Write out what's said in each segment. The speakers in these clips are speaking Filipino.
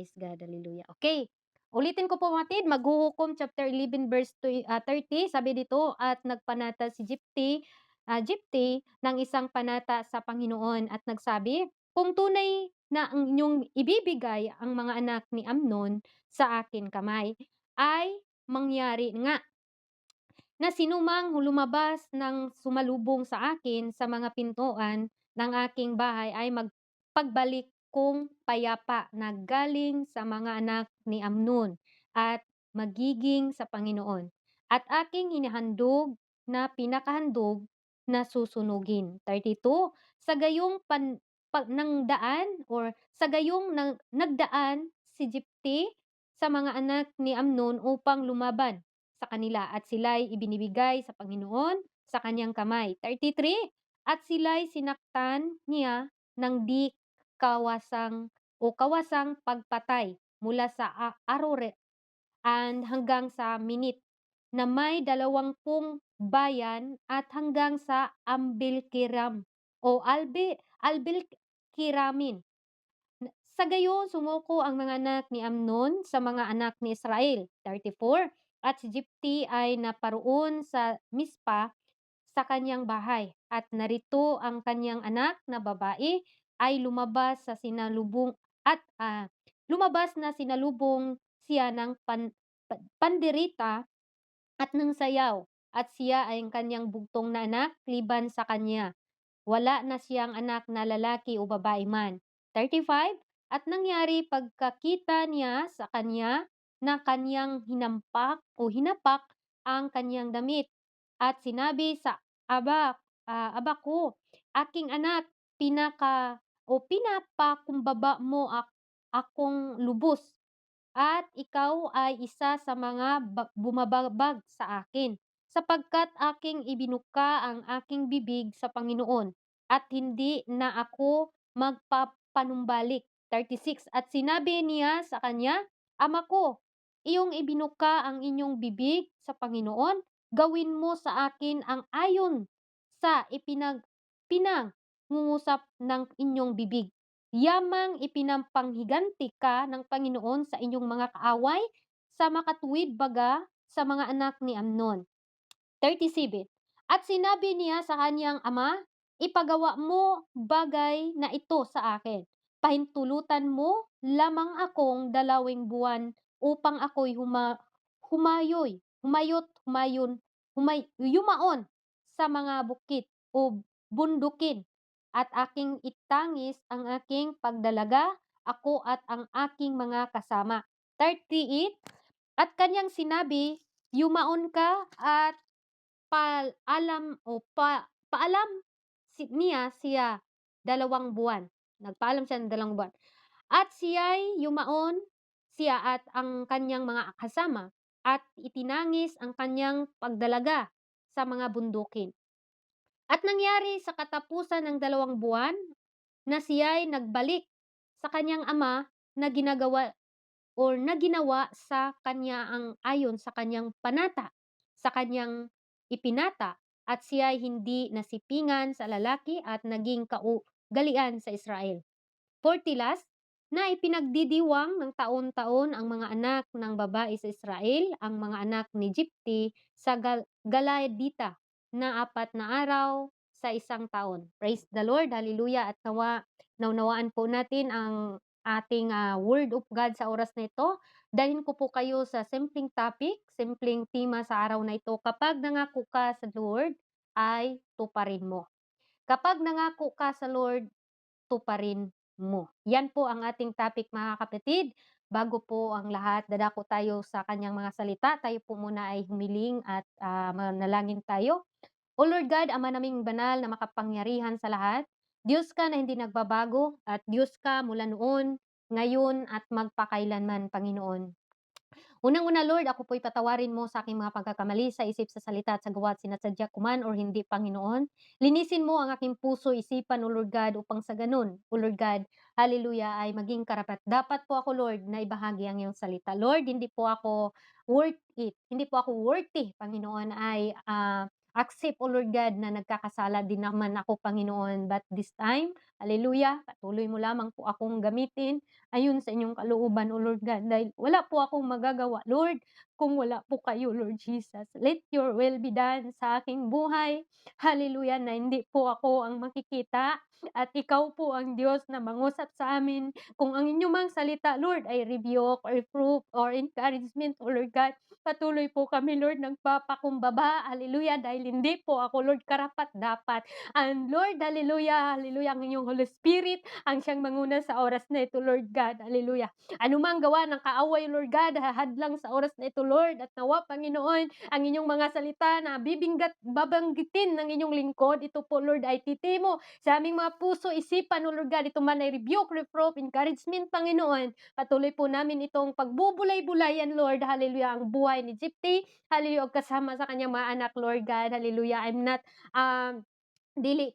Praise God, hallelujah. Okay, ulitin ko po matid, Maghuhukom chapter 11 verse 30, sabi dito, "At nagpanata si Jefte ng isang panata sa Panginoon at nagsabi, Kung tunay na ang inyong ibibigay ang mga anak ni Amnon sa akin kamay, ay mangyari nga na sinumang lumabas ng sumalubong sa akin sa mga pintuan ng aking bahay ay magpagbalik kong payapa na galing sa mga anak ni Amnon at magiging sa Panginoon. At aking hinahandog na pinakahandog na susunugin." 32, sa gayong ng daan or sa gayong nagdaan si Jefte sa mga anak ni Amnon upang lumaban sa kanila at sila'y ibinibigay sa Panginoon sa kanyang kamay. 33, at sila'y sinaktan niya ng di kawasang pagpatay mula sa Aroer and hanggang sa Minit na may 20 bayan at hanggang sa Ambilkiram o Albilkiramin. Sa gayon, sumuko ang mga anak ni Amnon sa mga anak ni Israel. 34, at si Jefte ay naparoon sa Mispa sa kanyang bahay, at narito ang kanyang anak na babae ay lumabas na sinalubong siya ng panderita at ng sayaw, at siya ay ang kanyang bugtong na anak liban sa kanya. Wala na siyang anak na lalaki o babae man. 35, at nangyari pagkakita niya sa kanya na kanyang hinapak ang kanyang damit at sinabi sa aba ko, aking anak, pinapakumbaba mo akong lubos at ikaw ay isa sa mga bumababag sa akin, sapagkat aking ibinuka ang aking bibig sa Panginoon, at hindi na ako magpapanumbalik. 36, at sinabi niya sa kanya, Ama ko, iyong ibinuka ang inyong bibig sa Panginoon, gawin mo sa akin ang ayon sa pinangungusap ng inyong bibig. Yamang ipinampanghiganti ka ng Panginoon sa inyong mga kaaway, sa makatuwid baga sa mga anak ni Amnon. 37, at sinabi niya sa kanyang ama, ipagawa mo bagay na ito sa akin. Pahintulutan mo lamang akong 2 buwan upang ako'y yumaon sa mga bukit o bundukin, at aking itangis ang aking pagdalaga, ako at ang aking mga kasama. 38, at kanyang sinabi, yumaon ka at paalam niya siya 2 buwan. Nagpaalam siya ng 2 buwan. At siya'y yumaon siya at ang kanyang mga kasama at itinangis ang kanyang pagdalaga sa mga bundukin. At nangyari sa katapusan ng 2 buwan na siya'y nagbalik sa kanyang ama na ginawa sa kanya ang ayon sa kanyang panata, sa kanyang ipinata, at siya'y hindi nasipingan sa lalaki at naging kaugalian sa Israel. 40, last, na ipinagdidiwang ng taon-taon ang mga anak ng babae sa Israel, ang mga anak ni Jefte sa Galadita na 4 na araw sa 1 taon. Praise the Lord, hallelujah, at naunawaan po natin ang ating word of God sa oras na ito. Dalhin ko po kayo sa simpleng topic, simpleng tema sa araw na ito. Kapag nangako ka sa Lord, ay tuparin mo. Kapag nangako ka sa Lord, tuparin mo. Yan po ang ating topic, mga kapatid. Bago po ang lahat, dadako tayo sa kanyang mga salita. Tayo po muna ay humiling at manalangin tayo. O Lord God, Ama naming banal na makapangyarihan sa lahat, Diyos ka na hindi nagbabago at Diyos ka mula noon, ngayon at magpakailanman, Panginoon. Unang-una, Lord, ako po'y patawarin mo sa aking mga pagkakamali sa isip, sa salita at sa gawa at sinasadya ko man or hindi, Panginoon. Linisin mo ang aking puso, isipan, O Lord God, upang sa ganun, O Lord God, hallelujah, ay maging karapat. Dapat po ako, Lord, na ibahagi ang iyong salita. Lord, hindi po ako worth it. Hindi po ako worthy, Panginoon, ay accept, O Lord God, na nagkakasala din naman ako, Panginoon. But this time, Hallelujah. Patuloy mo lamang po akong gamitin ayon sa inyong kalooban, O Lord God, dahil wala po akong magagawa, Lord, kung wala po kayo, Lord Jesus. Let your will be done sa aking buhay. Hallelujah, na hindi po ako ang makikita at ikaw po ang Diyos na mangusap sa amin. Kung ang inyong mga salita, Lord, ay rebuke or reproof or encouragement, O Lord God, patuloy po kami, Lord, nagpapakumbaba. Hallelujah, dahil hindi po ako, Lord, karapat-dapat. And Lord, hallelujah, hallelujah, ang inyong Holy Spirit ang siyang manguna sa oras na ito, Lord God, hallelujah. Anumang gawa ng kaaway, Lord God, hahadlang sa oras na ito, Lord, at nawa, Panginoon, ang inyong mga salita na babanggitin ng inyong lingkod, ito po, Lord, ay titimo sa aming mga puso, isipan, O Lord God, ito man ay rebuke, reproof, encouragement, Panginoon. Patuloy po namin itong pagbubulay-bulayan, Lord, hallelujah, ang buhay ni Gypty, hallelujah, kasama sa kanyang mga anak, Lord God, hallelujah. I'm not, dili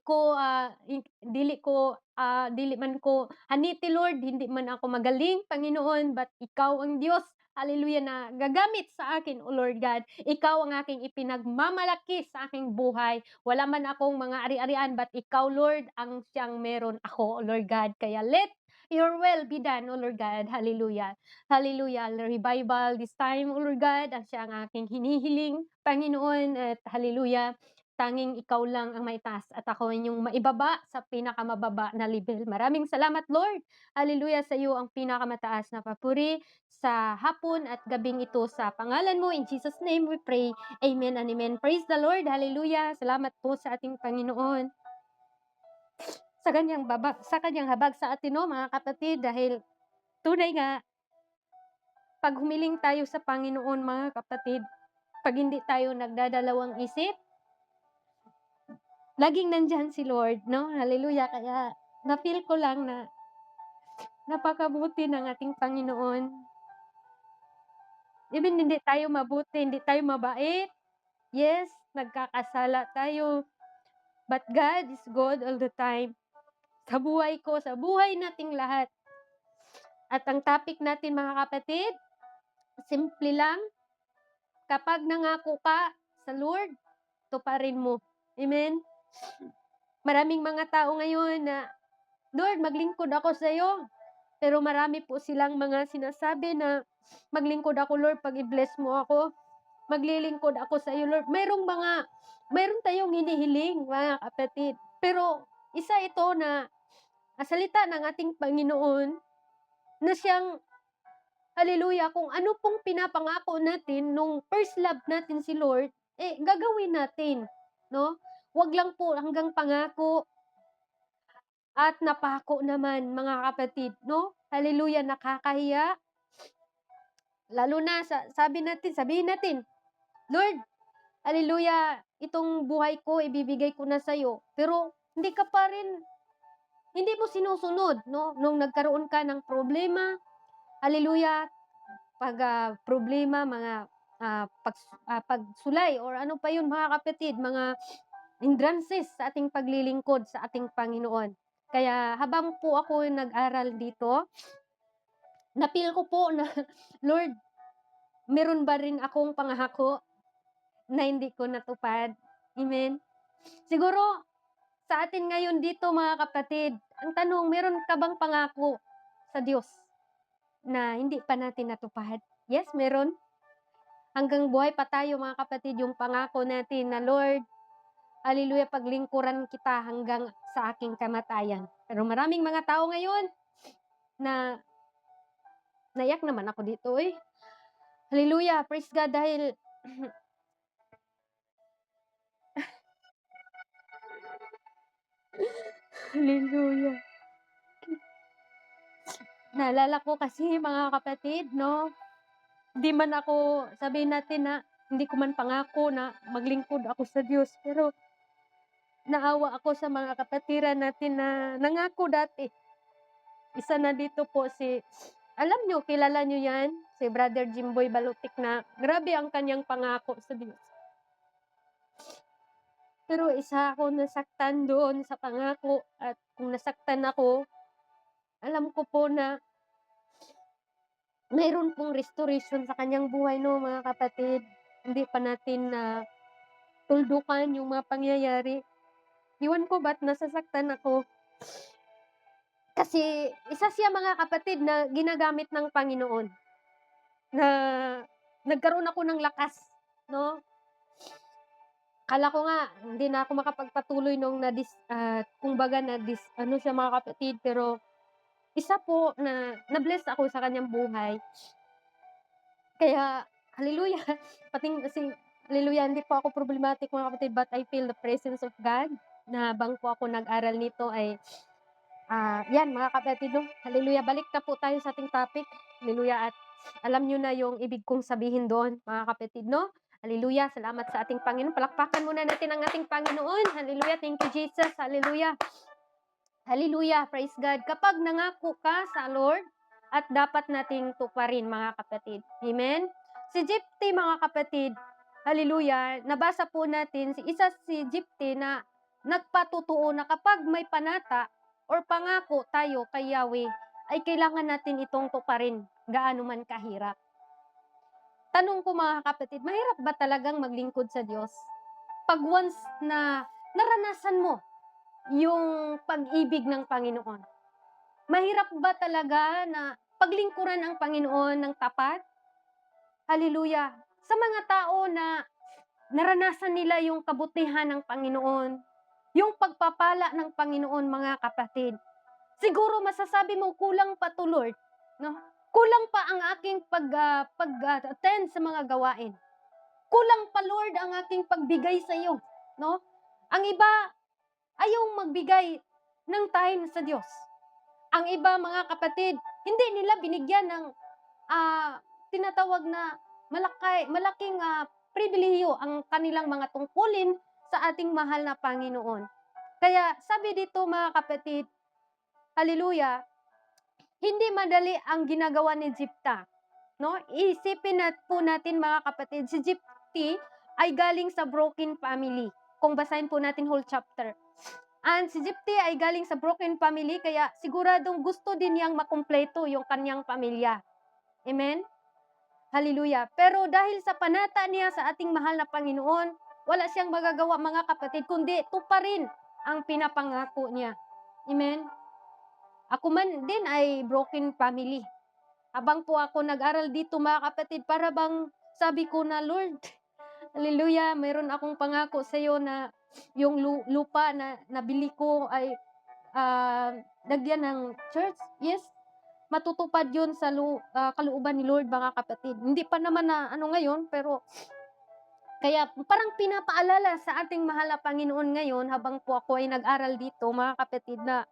man ko haniti, Lord, hindi man ako magaling, Panginoon, but ikaw ang Diyos, hallelujah, na gagamit sa akin, O Lord God. Ikaw ang aking ipinagmamalaki sa aking buhay. Wala man akong mga ari-arian, but ikaw, Lord, ang siyang meron ako, O Lord God. Kaya let your will be done, O Lord God. Hallelujah. Hallelujah. Revival this time, O Lord God, ang siya ang aking hinihiling, Panginoon, at hallelujah. Tanging ikaw lang ang maitaas at ako inyong maibaba sa pinakamababa na level. Maraming salamat, Lord. Hallelujah, sa iyo ang pinakamataas na papuri sa hapon at gabing ito sa pangalan mo. In Jesus' name we pray. Amen and amen. Praise the Lord. Hallelujah. Salamat po sa ating Panginoon. Sa kanyang habag sa atin, no, mga kapatid, dahil tunay nga, pag humiling tayo sa Panginoon, mga kapatid, pag hindi tayo nagdadalawang isip, laging nandiyan si Lord, no? Hallelujah. Kaya na-feel ko lang na napakabuti ng ating Panginoon. Even hindi tayo mabuti, hindi tayo mabait. Yes, nagkakasala tayo. But God is good all the time. Sa buhay ko, sa buhay nating lahat. At ang topic natin, mga kapatid, simple lang, kapag nangako ka sa Lord, tuparin mo. Amen? Maraming mga tao ngayon na, Lord, maglingkod ako sa iyo. Pero marami po silang mga sinasabi na, maglingkod ako, Lord, pag i-bless mo ako. Maglilingkod ako sa iyo, Lord. Mayroon tayong hinihiling, mga kapatid. Pero isa ito na salita ng ating Panginoon na siyang, hallelujah, kung ano pong pinapangako natin nung first love natin si Lord, gagawin natin, no? Wag lang po hanggang pangako at napako naman, mga kapatid, no? Hallelujah, nakakahiya. Lalo na sabihin natin, Lord, hallelujah, itong buhay ko ibibigay ko na sa'yo. Pero hindi mo sinusunod, no? Nung nagkaroon ka ng problema, hallelujah, problema, mga pagsulay or ano pa yun, mga kapatid, mga hindrances sa ating paglilingkod sa ating Panginoon. Kaya habang po ako nag-aral dito, na-feel ko po na, Lord, meron ba rin akong pangako na hindi ko natupad? Amen? Siguro, sa atin ngayon dito, mga kapatid, ang tanong, meron ka bang pangako sa Diyos na hindi pa natin natupad? Yes, meron. Hanggang buhay pa tayo, mga kapatid, yung pangako natin na, Lord, hallelujah, paglingkuran kita hanggang sa aking kamatayan. Pero maraming mga tao ngayon na naiyak naman ako dito, Hallelujah, praise God, dahil hallelujah. Naalala ko kasi, mga kapatid, no, di man ako, sabihin natin na hindi ko man pangako na maglingkod ako sa Diyos, pero naawa ako sa mga kapatiran natin na nangako dati. Isa na dito po alam nyo, kilala nyo yan, si Brother Jimboy Balutik, na grabe ang kanyang pangako sa Diyos. Pero isa ako nasaktan doon sa pangako, at kung nasaktan ako, alam ko po na mayroon pong restoration sa kanyang buhay, no, mga kapatid. Hindi pa natin na tuldukan yung mga pangyayari. Iwan ko ba't nasasaktan ako. Kasi isa siya mga kapatid na ginagamit ng Panginoon na nagkaroon ako ng lakas, 'no? Akala ko nga hindi na ako makapagpatuloy nung kumbaga ano siya mga kapatid, pero isa po na na-bless ako sa kaniyang buhay. Kaya hallelujah, pating kasi hallelujah, hindi po ako problematic mga kapatid, but I feel the presence of God na habang po ako nag-aral nito ay, 'yan mga kapatid 'no, hallelujah. Balik na po tayo sa ating topic, hallelujah, at alam niyo na yung ibig kong sabihin doon mga kapatid 'no. Hallelujah, salamat sa ating Panginoon. Palakpakan muna natin ang ating Panginoon. Hallelujah, thank you Jesus, hallelujah. Hallelujah, praise God. Kapag nangako ka sa Lord at dapat nating tuparin mga kapatid. Amen? Si Jephthah mga kapatid, hallelujah, nabasa po natin si Jephthah na nagpatotoo na kapag may panata or pangako tayo kay Yahweh, ay kailangan natin itong tuparin gaano man kahirap. Tanong ko mga kapatid, mahirap ba talagang maglingkod sa Diyos? Pag once na naranasan mo yung pag-ibig ng Panginoon. Mahirap ba talaga na paglingkuran ang Panginoon ng tapat? Hallelujah. Sa mga tao na naranasan nila yung kabutihan ng Panginoon, yung pagpapala ng Panginoon mga kapatid. Siguro masasabi mo kulang pa to Lord, no? Kulang pa ang aking attend sa mga gawain. Kulang pa Lord ang aking pagbigay sa iyo, no? Ang iba ayaw magbigay ng time sa Diyos. Ang iba mga kapatid, hindi nila binigyan ng tinatawag na malaking pribilehiyo ang kanilang mga tungkulin sa ating mahal na Panginoon. Kaya sabi dito mga kapatid, hallelujah, hindi madali ang ginagawa ni Jephthah. No? Isipin po natin mga kapatid, si Jephthah ay galing sa broken family. Kung basahin po natin whole chapter. And si Jephthah ay galing sa broken family, kaya siguradong gusto din niyang makumpleto yung kanyang pamilya. Amen? Hallelujah. Pero dahil sa panata niya sa ating mahal na Panginoon, wala siyang magagawa mga kapatid, kundi tuparin ang pinapangako niya. Amen? Ako man din ay broken family. Habang po ako nag-aral dito mga kapatid, para bang sabi ko na, Lord, hallelujah, mayroon akong pangako sa iyo na yung lupa na nabili ko ay lagyan ng church. Yes, matutupad yun sa kalooban ni Lord mga kapatid. Hindi pa naman na ano ngayon, pero kaya parang pinapaalala sa ating mahal na Panginoon ngayon habang po ako ay nag-aral dito mga kapatid na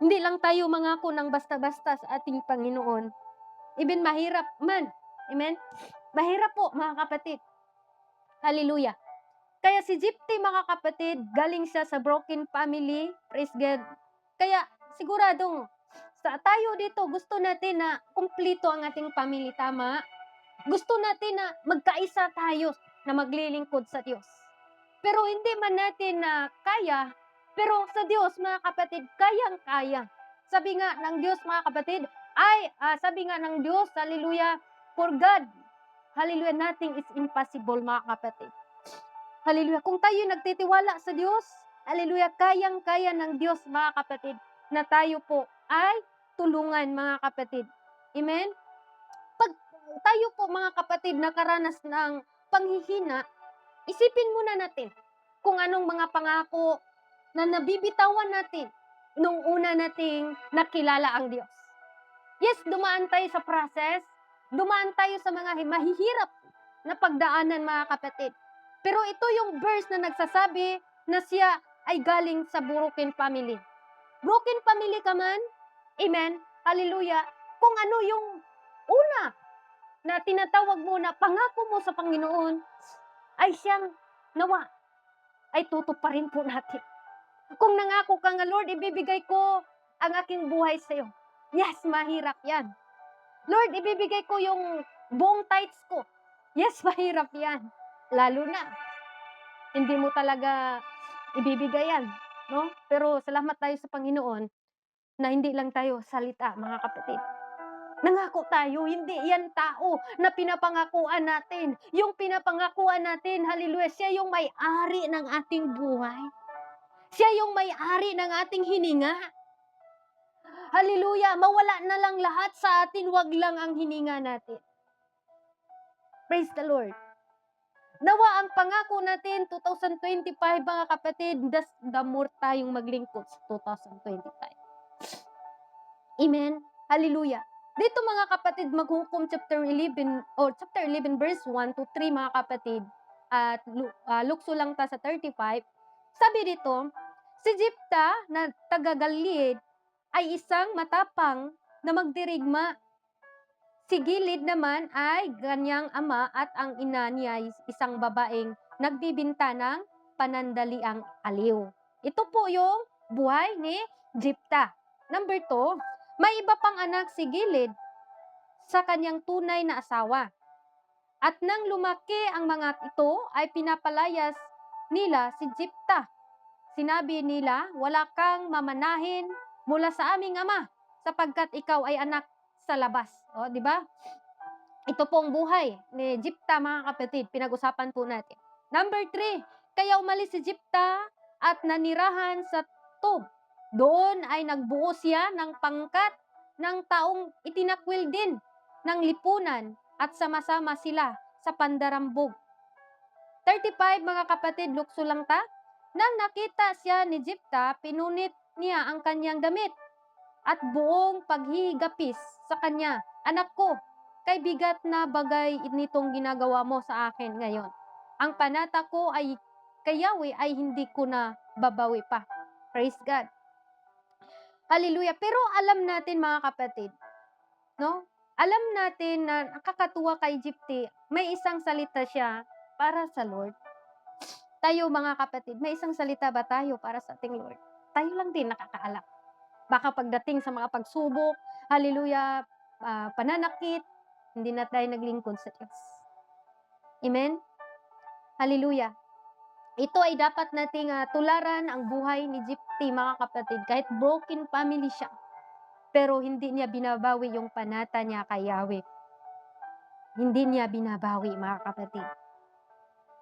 hindi lang tayo mangako ng basta-basta sa ating Panginoon. Even mahirap man. Amen? Mahirap po mga kapatid. Hallelujah. Kaya si Jephthah mga kapatid, galing siya sa broken family. Praise God. Kaya siguradong tayo dito gusto natin na kumplito ang ating family, tama? Gusto natin na magkaisa tayo na maglilingkod sa Diyos. Pero hindi man natin na kaya, pero sa Diyos mga kapatid, kayang-kaya. Sabi nga ng Diyos mga kapatid, sabi nga ng Diyos, hallelujah, for God, hallelujah, nothing is impossible mga kapatid. Hallelujah, kung tayo nagtitiwala sa Diyos, hallelujah, kayang-kaya ng Diyos mga kapatid, na tayo po ay tulungan mga kapatid. Amen? Pag tayo po mga kapatid nakaranas ng panghihina, isipin muna natin kung anong mga pangako na nabibitawan natin nung una nating nakilala ang Diyos. Yes, dumaan tayo sa process, dumaan tayo sa mga mahihirap na pagdaanan mga kapatid. Pero ito yung verse na nagsasabi na siya ay galing sa broken family. Broken family ka man, amen, hallelujah, kung ano yung una na tinatawag mo na pangako mo sa Panginoon, ay siyang nawa, ay tutuparin po natin. Kung nangako ka nga, Lord, ibibigay ko ang aking buhay sa iyo. Yes, mahirap yan. Lord, ibibigay ko yung buong tithes ko. Yes, mahirap yan. Lalo na, hindi mo talaga ibibigay yan. No? Pero salamat tayo sa Panginoon na hindi lang tayo salita, mga kapatid. Nangako tayo, hindi yan tao na pinapangakuan natin. Yung pinapangakuan natin, hallelujah, siya yung may-ari ng ating buhay. Siya yung may-ari ng ating hininga. Hallelujah! Mawala na lang lahat sa atin, wag lang ang hininga natin. Praise the Lord. Nawa ang pangako natin, 2025 mga kapatid, the more tayong maglingkod sa 2025. Amen? Hallelujah. Dito mga kapatid, maghukom chapter 11 verse 1 to 3 mga kapatid. At lukso lang ta sa 35. Sabi dito, si Jepta na taga Gilead ay isang matapang na magdirigma. Si Gilead naman ay kanyang ama at ang ina niya ay isang babaeng nagbibinta ng panandaliang aliw. Ito po yung buhay ni Jepta. Number 2, may iba pang anak si Gilead sa kanyang tunay na asawa. At nang lumaki ang mga ito ay pinapalayas nila si Jepta. Sinabi nila, wala kang mamanahin mula sa aming ama sapagkat ikaw ay anak sa labas. O, di ba? Ito po ang buhay ni Jepta mga kapatid. Pinag-usapan po natin. Number 3, kaya umalis si Jepta at nanirahan sa Tob. Doon ay nagbuo siya ng pangkat ng taong itinakwil din ng lipunan at sama-sama sila sa pandarambog. 35 mga kapatid, lukso lang ta. Nang nakita siya ni Jepta, pinunit niya ang kanyang damit at buong paghigapis sa kanya. Anak ko, kay bigat na bagay nitong ginagawa mo sa akin ngayon. Ang panata ko ay kay Yahweh ay hindi ko na babawi pa. Praise God. Hallelujah. Pero alam natin mga kapatid, no? Alam natin na nakakatuwa kay Jepta, may isang salita siya para sa Lord. Tayo mga kapatid, may isang salita ba tayo para sa ating Lord? Tayo lang din nakakaalam. Baka pagdating sa mga pagsubok, hallelujah, pananakit, hindi na tayo naglingkod sa Diyos. Amen? Hallelujah. Ito ay dapat nating tularan ang buhay ni Jepta mga kapatid. Kahit broken family siya, pero hindi niya binabawi yung panata niya kay Yahweh. Hindi niya binabawi mga kapatid.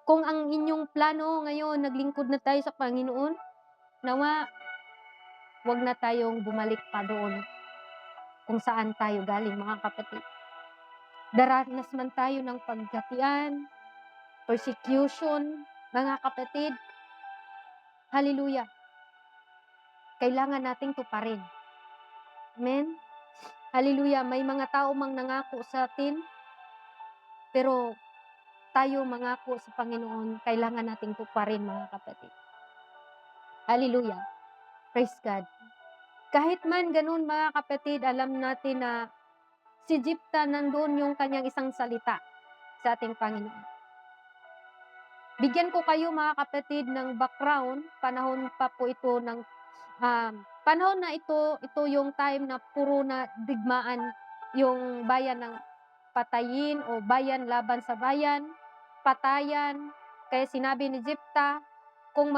Kung ang inyong plano ngayon, naglingkod na tayo sa Panginoon, nawa, wag na tayong bumalik pa doon kung saan tayo galing mga kapatid. Daranas man tayo ng paggatian, persecution, mga kapatid. Hallelujah. Kailangan nating tuparin. Amen? Hallelujah. May mga tao mang nangako sa atin, pero tayo mangako sa Panginoon, kailangan nating tuparin mga kapatid. Hallelujah. Praise God. Kahit man ganun mga kapatid, alam natin na si Jepta nandun yung kanyang isang salita sa ating Panginoon. Bigyan ko kayo mga kapatid ng background, panahon pa po ito ng panahon na ito yung time na puro na digmaan yung bayan ng patayin o bayan laban sa bayan, patayan. Kaya sinabi ni Jepta, kung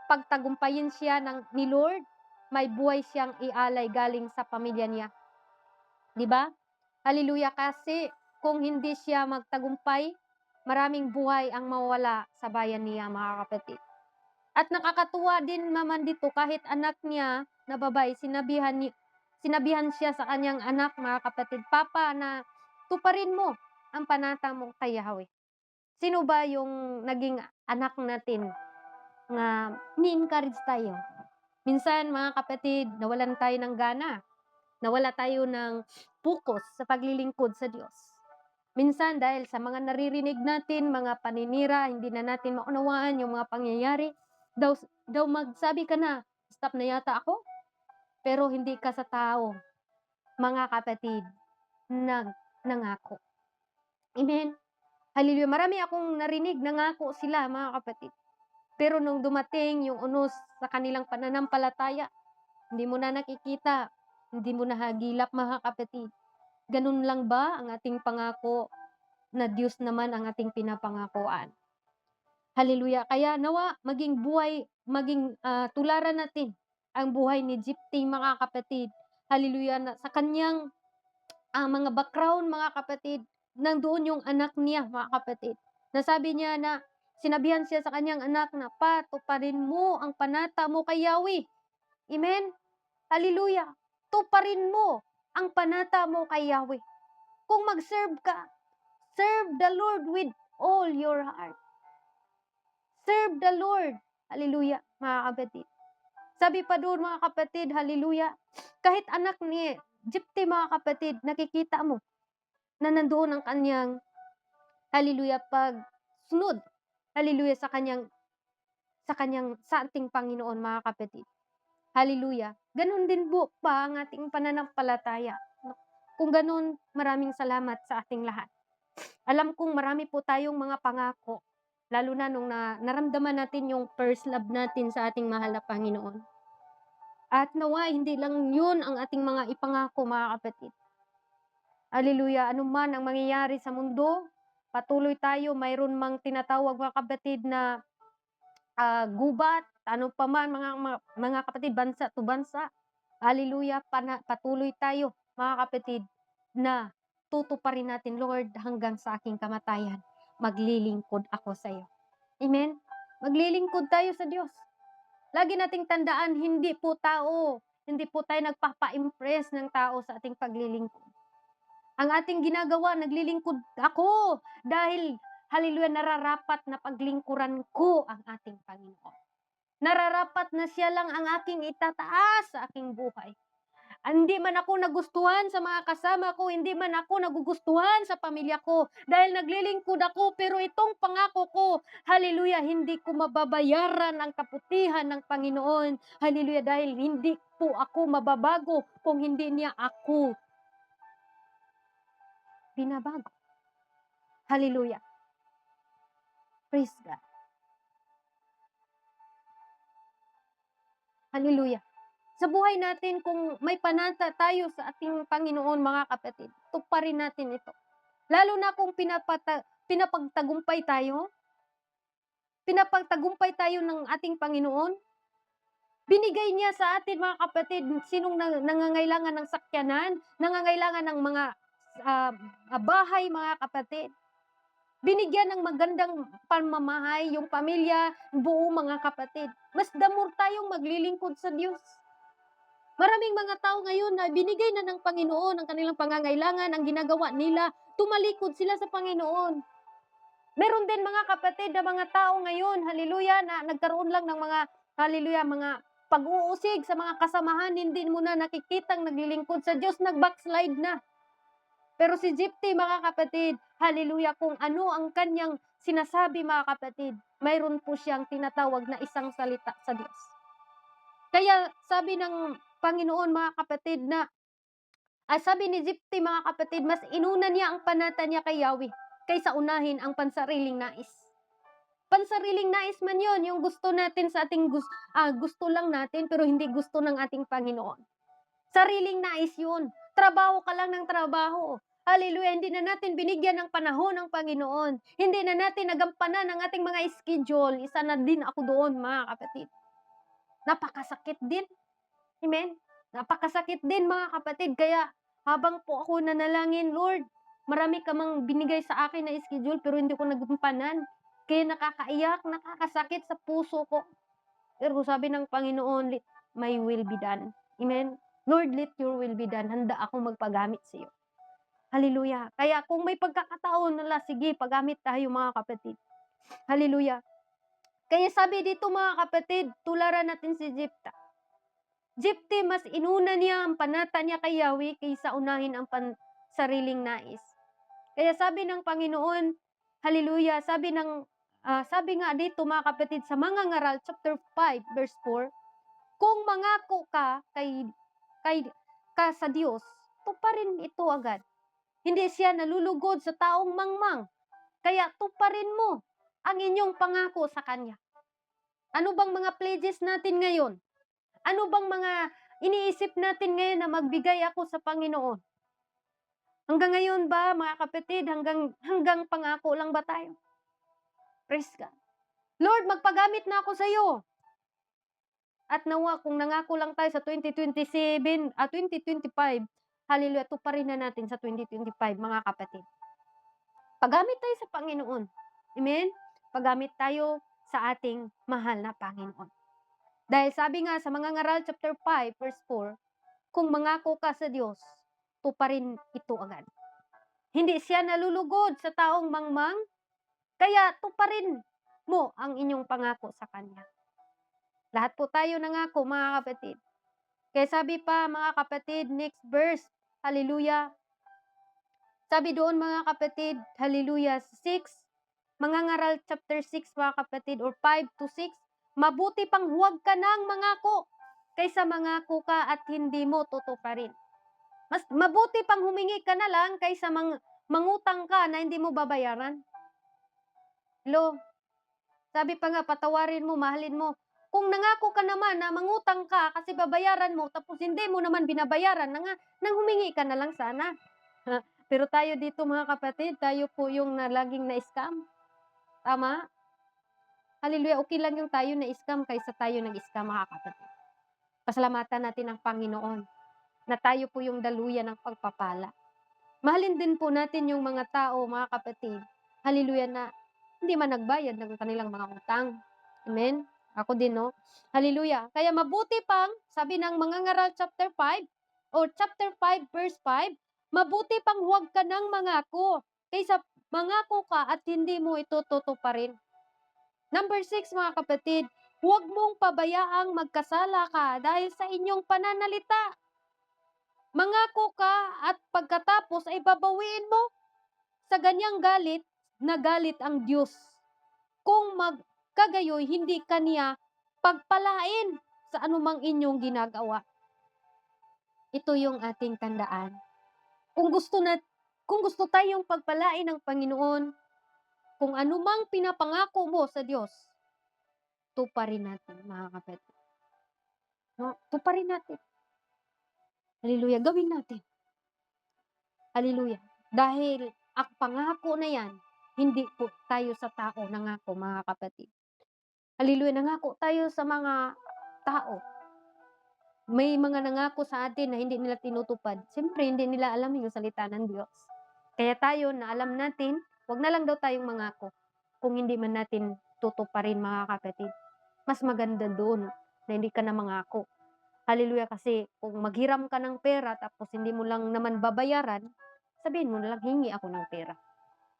pagtagumpayin siya ni Lord, may buhay siyang ialay galing sa pamilya niya. Di ba? Hallelujah. Kasi kung hindi siya magtagumpay, maraming buhay ang mawala sa bayan niya mga kapatid. At nakakatuwa din naman dito, kahit anak niya na babae, sinabihan siya sa kanyang anak mga kapatid, Papa, na tuparin mo ang panata mo kay Yahweh. Sino ba yung naging anak natin na ni-encourage tayo? Minsan mga kapatid, nawalan tayo ng gana. Nawala tayo ng focus sa paglilingkod sa Diyos. Minsan dahil sa mga naririnig natin, mga paninira, hindi na natin maunawaan yung mga pangyayari. Daw magsabi ka na, stop na yata ako. Pero hindi ka sa tao, mga kapatid, nangako. Amen? Hallelujah. Marami akong narinig, nangako sila mga kapatid. Pero nung dumating yung unos sa kanilang pananampalataya, hindi mo na nakikita, hindi mo na hagilap mga kapatid. Ganun lang ba ang ating pangako na Diyos naman ang ating pinapangakoan? Hallelujah. Kaya nawa maging tularan natin ang buhay ni Jepta mga kapatid. Hallelujah. Na sa kanyang mga background mga kapatid, nandoon yung anak niya mga kapatid. Nasabi niya na sinabihan siya sa kanyang anak na tuparin mo ang panata mo kay Yahweh. Amen? Hallelujah. tuparin mo ang panata mo kay Yahweh. Kung mag-serve ka, serve the Lord with all your heart. Serve the Lord. Hallelujah, mga kapatid. Sabi pa doon, mga kapatid, hallelujah, kahit anak ni Jephtheh, mga kapatid, nakikita mo na nandoon ang kanyang, hallelujah, pagsunod, hallelujah, sa ating Panginoon, mga kapatid. Hallelujah. Ganon din po pa ang ating pananampalataya. Kung ganon, maraming salamat sa ating lahat. Alam kong marami po tayong mga pangako, lalo na nung naramdaman natin yung first love natin sa ating mahal na Panginoon. At nawa, hindi lang yun ang ating mga ipangako, mga kapatid. Hallelujah. Ano man ang mangyayari sa mundo, patuloy tayo, mayroon mang tinatawag, mga kapatid, na gubat, ano pa man, mga kapatid, bansa to bansa. Hallelujah. Patuloy tayo, mga kapatid, na tutuparin natin, Lord, hanggang sa aking kamatayan, maglilingkod ako sa iyo. Amen? Maglilingkod tayo sa Diyos. Lagi nating tandaan, hindi po tayo nagpapa-impress ng tao sa ating paglilingkod. Ang ating ginagawa, naglilingkod ako dahil, hallelujah, nararapat na paglingkuran ko ang ating Panginoon. Nararapat na siya lang ang aking itataas sa aking buhay. Hindi man ako nagustuhan sa mga kasama ko, hindi man ako nagugustuhan sa pamilya ko, dahil naglilingkod ako, pero itong pangako ko, hallelujah, hindi ko mababayaran ang kaputihan ng Panginoon. Hallelujah, dahil hindi po ako mababago kung hindi niya ako binabago. Hallelujah. Praise God. Hallelujah. Sa buhay natin, kung may panata tayo sa ating Panginoon, mga kapatid, tuparin natin ito. Lalo na kung pinapagtagumpay tayo ng ating Panginoon, binigay niya sa atin, mga kapatid, sinong nangangailangan ng sakyanan, nangangailangan ng mga bahay, mga kapatid. Binigyan ng magandang pamamahay, yung pamilya, buo, mga kapatid. Mas damor tayong maglilingkod sa Diyos. Maraming mga tao ngayon na binigay na ng Panginoon ang kanilang pangangailangan, ang ginagawa nila, tumalikod sila sa Panginoon. Meron din, mga kapatid, na mga tao ngayon, hallelujah, na nagkaroon lang ng mga, hallelujah, mga pag-uusig sa mga kasamahan, hindi mo na nakikitang naglilingkod sa Diyos, nag-backslide na. Pero si Jephtheh, mga kapatid, hallelujah, kung ano ang kanyang sinasabi, mga kapatid, mayroon po siyang tinatawag na isang salita sa Diyos. Kaya sabi ng Panginoon, mga kapatid, sabi ni Jephtheh, mga kapatid, mas inuna niya ang panata niya kay Yahweh kaysa unahin ang pansariling nais. Pansariling nais man yon, yung gusto natin sa ating gusto lang natin, pero hindi gusto ng ating Panginoon. Sariling nais yun. Trabaho ka lang ng trabaho. Hallelujah, hindi na natin binigyan ng panahon ng Panginoon. Hindi na natin nagampanan ang ating mga schedule. Isa na din ako doon, mga kapatid. Napakasakit din. Amen? Napakasakit din, mga kapatid. Kaya habang po ako nanalangin, Lord, marami ka mang binigay sa akin na schedule, pero hindi ko nagampanan. Kaya nakakaiyak, nakakasakit sa puso ko. Pero sabi ng Panginoon, let my will be done. Amen? Lord, let your will be done. Handa akong magpagamit sa iyo. Hallelujah. Kaya kung may pagkakataon, sige, paggamit tayo, mga kapatid. Hallelujah. Kaya sabi dito, mga kapatid, tularan natin si Jephtheh. Jephtheh, mas inuna niya ang panata niya kay Yahweh kaysa unahin ang sariling nais. Kaya sabi ng Panginoon, hallelujah, sabi nga dito, mga kapatid, sa mga ngaral, chapter 5, verse 4, kung mangako ka sa Diyos, tuparin ito agad. Hindi siya nalulugod sa taong mangmang. Kaya tuparin mo ang inyong pangako sa Kanya. Ano bang mga pledges natin ngayon? Ano bang mga iniisip natin ngayon na magbigay ako sa Panginoon? Hanggang ngayon ba, mga kapatid, hanggang pangako lang ba tayo? Praise God. Lord, magpagamit na ako sa iyo. At nawa, kung nangako lang tayo sa 2025, hallelujah, tuparin na natin sa 2025, mga kapatid. Pagamit tayo sa Panginoon. Amen? Pagamit tayo sa ating mahal na Panginoon. Dahil sabi nga sa mga ngaral chapter 5 verse 4, Kung mangako ka sa Diyos, tuparin ito agad. Hindi siya nalulugod sa taong mangmang, kaya tuparin mo ang inyong pangako sa Kanya. Lahat po tayo nangako, mga kapatid. Kaya sabi pa, mga kapatid, next verse, hallelujah. Sabi doon, mga kapatid, hallelujah, 6, Mangangaral chapter 6, mga kapatid, or 5 to 6, mabuti pang huwag ka nang mangako kaysa mangako ka at hindi mo tutuparin. Mas mabuti pang humingi ka na lang kaysa mangutang ka na hindi mo babayaran. Lo, sabi pa nga, patawarin mo, mahalin mo. Kung nangako ka naman na mangutang ka kasi babayaran mo, tapos hindi mo naman binabayaran, nang humingi ka na lang sana. Pero tayo dito, mga kapatid, tayo po yung laging na-scam. Tama? Hallelujah, okay lang yung tayo na-scam kaysa tayo nag-scam, mga kapatid. Pasalamatan natin ang Panginoon na tayo po yung daluyan ng pagpapala. Mahalin din po natin yung mga tao, mga kapatid, hallelujah, na hindi man nagbayad ng kanilang mga utang. Amen? Ako din, no? Hallelujah. Kaya mabuti pang, sabi ng Mangangaral chapter 5, or chapter 5 verse 5, mabuti pang huwag ka nang mangako, kaysa mangako ka at hindi mo ito tutuparin. Number 6, mga kapatid, huwag mong pabayaang magkasala ka dahil sa inyong pananalita. Mangako ka at pagkatapos ay babawiin mo. Sa ganyang galit, nagalit ang Diyos. Kung magkagayoy, hindi kaniya pagpalain sa anumang inyong ginagawa. Ito yung ating tandaan. Kung gusto tayong pagpalain ng Panginoon, kung anumang pinapangako mo sa Diyos, tuparin natin, mga kapatid. No? Tuparin natin. Hallelujah. Gawin natin. Hallelujah. Dahil ang pangako na yan, hindi po tayo sa tao nangako, mga kapatid. Hallelujah. Nangako tayo sa mga tao. May mga nangako sa atin na hindi nila tinutupad. Siyempre, hindi nila alam yung salita ng Diyos. Kaya tayo na alam natin, wag na lang daw tayong mangako kung hindi man natin tutuparin, mga kapatid. Mas maganda doon na hindi ka na mangako. Hallelujah, kasi kung maghiram ka ng pera tapos hindi mo lang naman babayaran, sabihin mo na lang, hingi ako ng pera.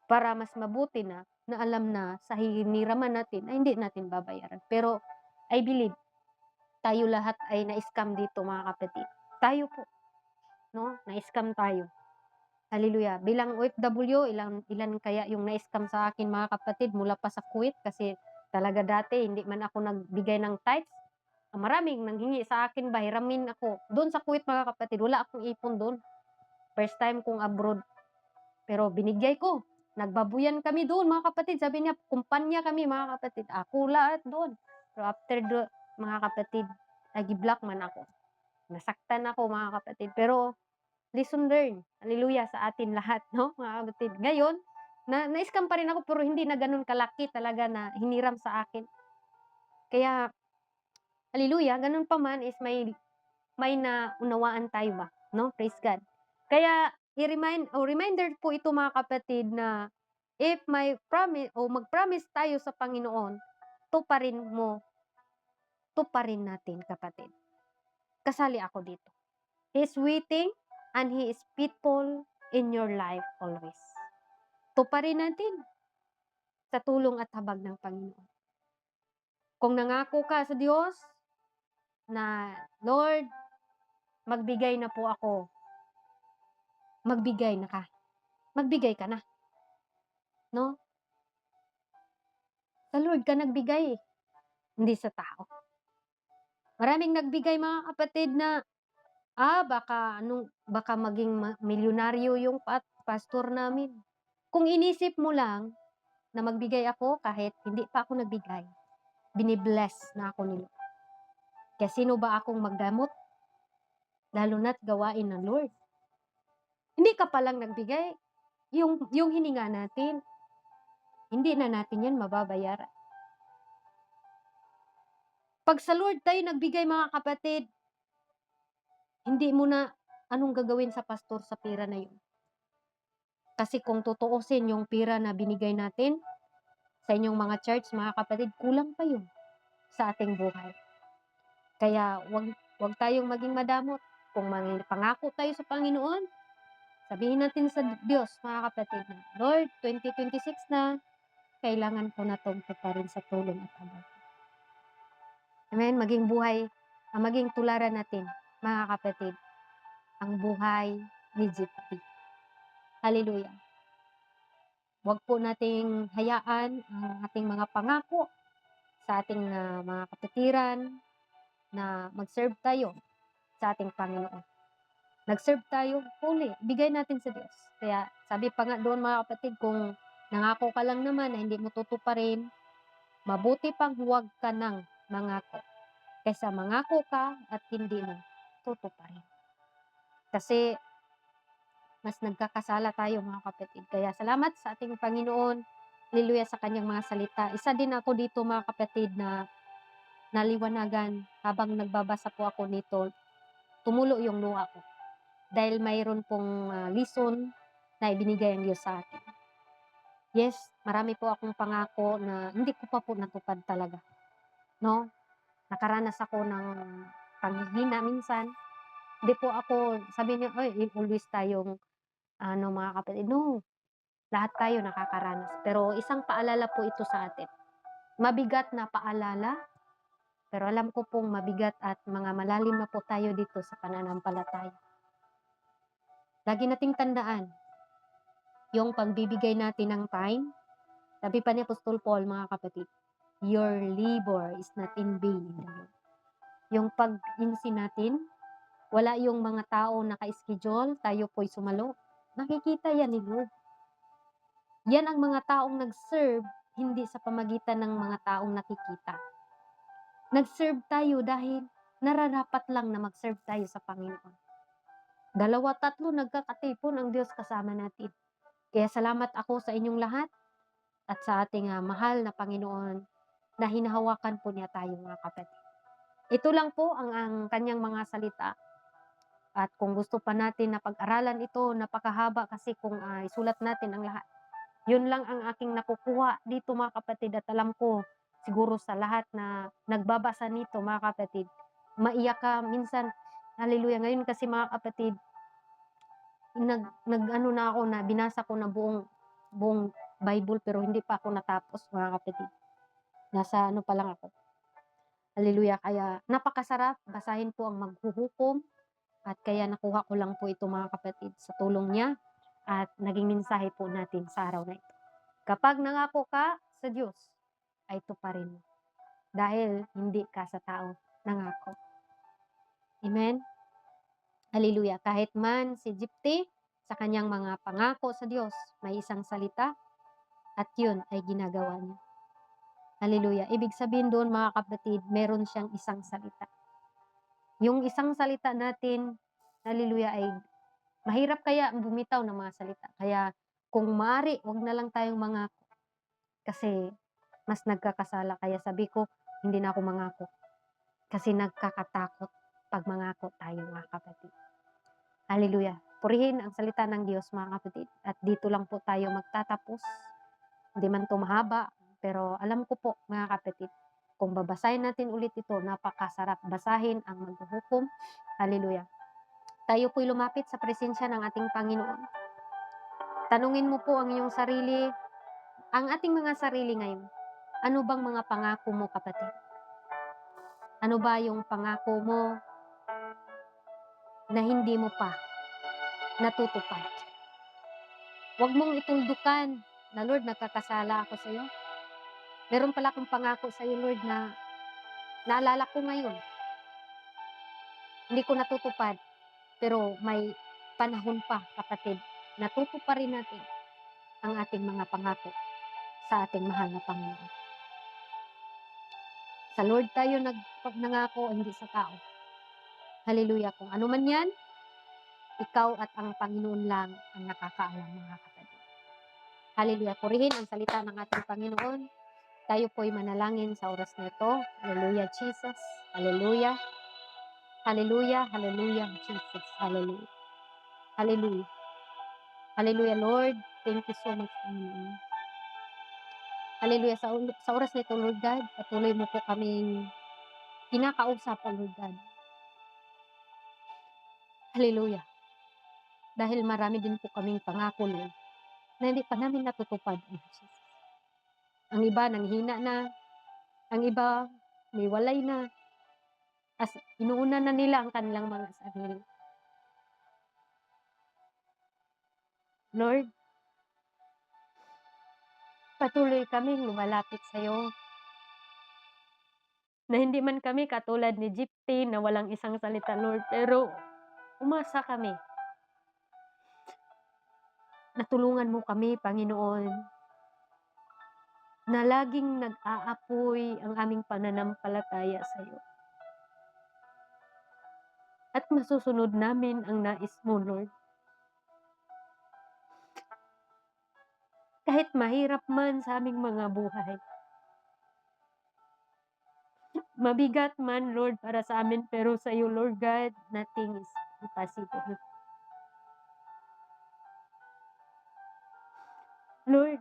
Para mas mabuti na alam na sa hiniraman natin ay hindi natin babayaran. Pero I believe, tayo lahat ay na-scam dito, mga kapatid. Tayo po, no? Na-scam tayo. Hallelujah. Bilang OFW, ilan kaya yung na-scam sa akin, mga kapatid, mula pa sa Kuwait, kasi talaga dati hindi man ako nagbigay ng tithes. Maraming nanghingi sa akin ba, hiramin ako. Doon sa Kuwait, mga kapatid, wala akong ipon doon. First time kong abroad. Pero binigay ko. Nagbabuyan kami doon, mga kapatid. Sabi niya, kumpanya kami, mga kapatid. Ako lahat doon. Pero after mga kapatid, nag-block man ako. Nasaktan ako, mga kapatid. Pero, lesson learned. Hallelujah sa atin lahat, no, mga kapatid. Ngayon, na-scam pa rin ako, pero hindi na ganun kalaki talaga na hiniram sa akin. Kaya, hallelujah, ganun pa man is may naunawaan tayo ba, no? Praise God. Kaya, reminder po ito, mga kapatid, na if may promise o mag-promise tayo sa Panginoon, tuparin natin, kapatid. Kasali ako dito. He is waiting and He is faithful in your life always. Tuparin natin sa tulong at habag ng Panginoon. Kung nangako ka sa Diyos na, Lord, magbigay na po ako, magbigay na ka. Magbigay ka na. No? Sa Lord ka nagbigay, hindi sa tao. Maraming nagbigay, mga kapatid, na baka maging milyonaryo yung pastor namin. Kung inisip mo lang na magbigay ako kahit hindi pa ako nagbigay, binibless na ako nila. Kaya sino ba akong magdamot? Lalo na't gawain ng Lord. Hindi ka palang nagbigay. Yung hininga natin, hindi na natin yan mababayaran. Pag sa Lord tayo nagbigay, mga kapatid, hindi mo na anong gagawin sa pastor sa pera na yun. Kasi kung tutuusin yung pera na binigay natin sa inyong mga church, mga kapatid, kulang pa yun sa ating buhay. Kaya wag tayong maging madamot. kung pangako tayo sa Panginoon, sabihin natin sa Diyos, mga kapatid, na, Lord, 2026 na, kailangan ko na 'tong tuparin sa tulong at habag. Amen, maging tularan natin, mga kapatid, ang buhay ni Jephthah. Hallelujah. Huwag po nating hayaan ang ating mga pangako sa ating mga kapatiran na mag-serve tayo sa ating Panginoon. Nag-serve tayo fully, bigay natin sa Diyos. Kaya sabi pa nga doon, mga kapatid, kung nangako ka lang naman na hindi mo tutuparin, mabuti pang huwag ka nang mangako kaysa mangako ka at hindi mo tutuparin. Kasi mas nagkakasala tayo, mga kapatid. Kaya salamat sa ating Panginoon, haleluya, sa kanyang mga salita. Isa din ako dito, mga kapatid, na naliwanagan habang nagbabasa po ako nito, tumulo yung luha ko. Dahil mayroon pong lesson na ibinigay ang Diyos sa akin. Yes, marami po akong pangako na hindi ko pa po natupad talaga. No? Nakaranas ako ng panghihina minsan. Hindi po ako, sabi niya, always tayong, mga kapatid. No, lahat tayo nakakaranas. Pero isang paalala po ito sa atin. Mabigat na paalala, pero alam ko pong mabigat at mga malalim na po tayo dito sa pananampalataya. Lagi nating tandaan, yung pagbibigay natin ng time, sabi pa ni Apostol Paul, mga kapatid, your labor is not in vain. Yung pag-insi natin, wala yung mga tao naka-schedule, tayo po'y sumalo. Nakikita yan ni Lord. Yan ang mga taong nag-serve, hindi sa pamagitan ng mga taong nakikita. Nag-serve tayo dahil nararapat lang na mag-serve tayo sa Panginoon. 2-3 nagkakatipon ang Diyos kasama natin. Kaya salamat ako sa inyong lahat at sa ating mahal na Panginoon na hinahawakan po niya tayo, mga kapatid. Ito lang po ang kanyang mga salita. At kung gusto pa natin na pag-aralan ito, napakahaba kasi kung isulat natin ang lahat. Yun lang ang aking nakukuha dito, mga kapatid, at alam ko siguro sa lahat na nagbabasa nito, mga kapatid, maiyak ka minsan. Hallelujah. Ngayon kasi, mga kapatid, nag-ano na ako, na binasa ko na buong Bible, pero hindi pa ako natapos, mga kapatid. Nasa pa lang ako. Hallelujah. Kaya napakasarap basahin po ang maghuhukom, at kaya nakuha ko lang po ito, mga kapatid, sa tulong niya at naging mensahe po natin sa araw na ito. Kapag nangako ka sa Diyos, ay tuparin mo. Dahil hindi ka sa tao nangako. Amen? Hallelujah. Kahit man si Jephthah sa kanyang mga pangako sa Diyos, may isang salita at yun ay ginagawa niya. Hallelujah. Ibig sabihin doon, mga kapatid, meron siyang isang salita. Yung isang salita natin, hallelujah, ay mahirap kaya bumitaw ng mga salita. Kaya kung maaari, wag na lang tayong mangako. Kasi mas nagkakasala. Kaya sabi ko, hindi na ako mangako. Kasi nagkakatakot pag mangako tayo, mga kapatid. Hallelujah. Purihin ang salita ng Diyos, mga kapatid. At dito lang po tayo magtatapos. Hindi man ito mahaba, pero alam ko po, mga kapatid, kung babasahin natin ulit ito, napakasarap basahin ang maghuhukom. Hallelujah. Tayo po'y lumapit sa presensya ng ating Panginoon. Tanungin mo po ang iyong sarili, ang ating mga sarili ngayon. Ano bang mga pangako mo, kapatid? Ano ba yung pangako mo na hindi mo pa natutupad? Huwag mong ituldukan na, Lord, nagkakasala ako sa iyo. Meron pala akong pangako sa iyo, Lord, na naalala ko ngayon. Hindi ko natutupad, pero may panahon pa, kapatid, natutuparin natin ang ating mga pangako sa ating mahal na Panginoon. Sa Lord tayo nangako, hindi sa tao. Hallelujah. Kung ano man yan, ikaw at ang Panginoon lang ang nakakaalam, mga kapatid. Hallelujah. Purihin ang salita ng ating Panginoon. Tayo po'y manalangin sa oras na ito. Hallelujah, Jesus. Hallelujah. Hallelujah. Hallelujah, Jesus. Hallelujah. Hallelujah. Hallelujah, Lord. Thank you so much, Panginoon. Hallelujah. Sa oras na ito, Lord God, patuloy mo po kaming kinakausap, Lord God. Hallelujah. Dahil marami din po kaming pangako, Lord, na hindi pa namin natutupad, Lord Jesus. Ang iba nanghina na, ang iba umiwalay na, as inuuna na nila ang kanilang mga sarili. Lord, patuloy kaming lumalapit sa'yo, na hindi man kami katulad ni Jephthah na walang isang salita, Lord, pero umasa kami na tulungan mo kami, Panginoon, na laging nag-aapoy ang aming pananampalataya sa'yo. At masusunod namin ang nais mo, Lord. Kahit mahirap man sa aming mga buhay, mabigat man, Lord, para sa amin, pero sa iyo, Lord God, nothing is impossible. Lord,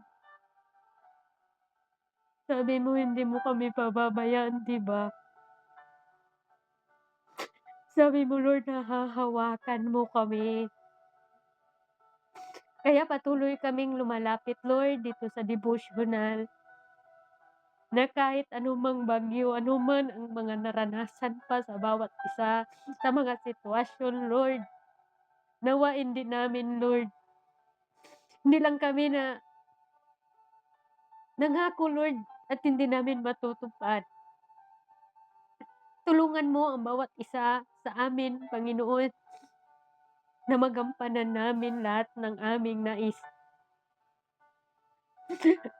sabi mo hindi mo kami pababayaan, di ba? Sabi mo, Lord, na hahawakan mo kami. Kaya patuloy kaming lumalapit, Lord, dito sa devotional, na kahit anumang bagyo, anuman ang mga naranasan pa sa bawat isa, sa mga sitwasyon, Lord, nawain din namin, Lord. Hindi lang kami na nangako, Lord, at hindi namin matutupad. Tulungan mo ang bawat isa sa amin, Panginoon, na magampanan namin lahat ng aming nais.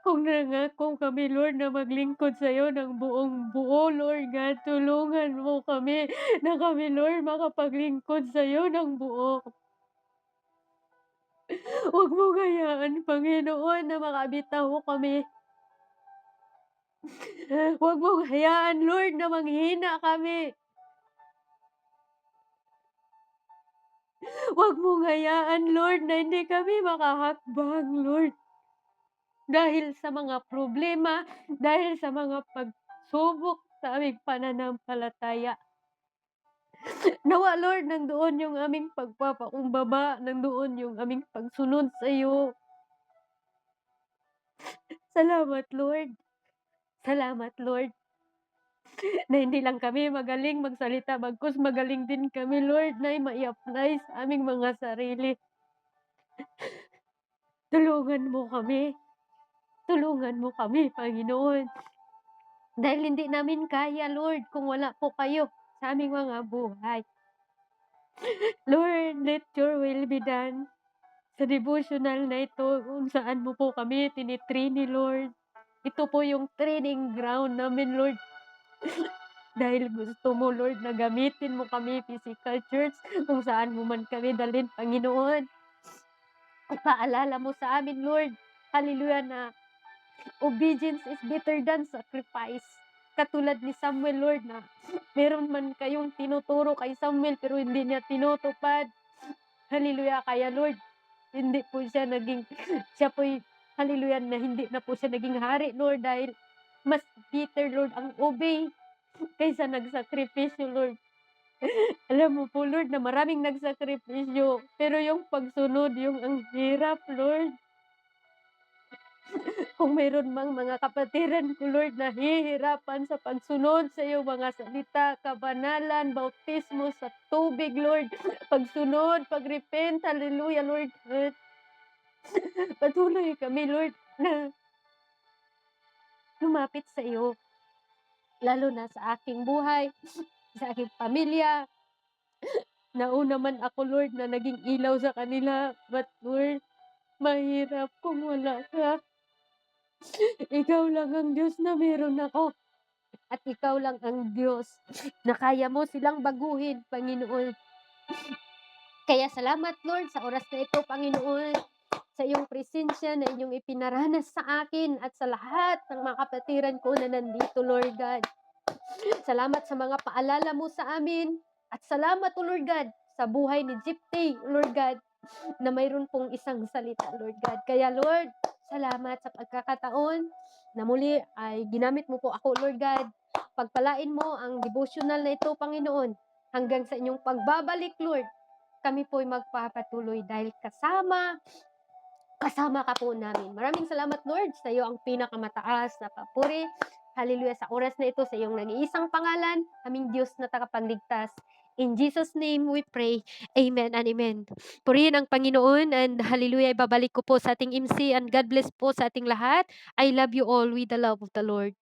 Kung nangako kami, Lord, na maglingkod sa iyo ng buong buo, Lord God, tulungan mo kami na kami, Lord, makapaglingkod sa iyo ng buo. Huwag mo hayaan, Panginoon, na makabitaw kami. Huwag mo hayaan, Lord, na manghina kami. Huwag mo hayaan, Lord, na hindi kami makahakbang, Lord. Dahil sa mga problema, dahil sa mga pagsubok sa aming pananampalataya. Nawa, Lord, nandoon yung aming pagpapakumbaba, nandoon yung aming pagsunod sa iyo. Salamat, Lord. Salamat, Lord, na hindi lang kami magaling magsalita, bagkus magaling din kami, Lord, na mai-apply sa aming mga sarili. Tulungan mo kami. Tulungan mo kami, Panginoon. Dahil hindi namin kaya, Lord, kung wala po kayo sa aming mga buhay. Lord, let your will be done sa devotional na ito, kung saan mo po kami tinitrini, Lord. Ito po yung training ground namin, Lord. Dahil gusto mo, Lord, na gamitin mo kami physical church, kung saan mo man kami dalhin, Panginoon. Ipaalala mo sa amin, Lord, hallelujah, na obedience is better than sacrifice. Katulad ni Samuel, Lord, na meron man kayong tinuturo kay Samuel pero hindi niya tinutupad. Hallelujah, kaya Lord, hindi po siya naging, siya po'y, hallelujah, na hindi na po siya naging hari, Lord, dahil mas better, Lord, ang obey kaysa nagsakripisyo, Lord. Alam mo po, Lord, na maraming nagsakripisyo, pero yung pagsunod, yung ang hirap, Lord. Kung mayroon mang mga kapatiran ko, Lord, na hihirapan sa pagsunod sa iyo mga salita, kabanalan, bautismo sa tubig, Lord, pagsunod, pagrepent, hallelujah, Lord. Patuloy kami, Lord, na lumapit sa iyo, lalo na sa aking buhay, sa aking pamilya. Nauna man ako, Lord, na naging ilaw sa kanila, but Lord, mahirap kung wala ka. Ikaw lang ang Diyos na meron ako. At ikaw lang ang Diyos na kaya mo silang baguhin, Panginoon. Kaya salamat, Lord, sa oras na ito, Panginoon, sa iyong presensya na inyong ipinaranas sa akin at sa lahat ng mga kapatiran ko na nandito, Lord God. Salamat sa mga paalala mo sa amin. At salamat, Lord God, sa buhay ni Jephthah, Lord God, na mayroon pong isang salita, Lord God. Kaya, Lord, salamat sa pagkakataon na muli ay ginamit mo po ako, Lord God. Pagpalain mo ang devotional na ito, Panginoon, hanggang sa inyong pagbabalik, Lord. kami po'y magpapatuloy dahil kasama kasama ka po namin. Maraming salamat Lord, sa iyo ang pinakamataas na papuri. Hallelujah, sa oras na ito, sa iyong nag-iisang pangalan, aming Diyos na tagapagligtas. In Jesus' name we pray. Amen and amen. Purihin ang Panginoon and hallelujah, ibabalik ko po sa ating MC and God bless po sa ating lahat. I love you all with the love of the Lord.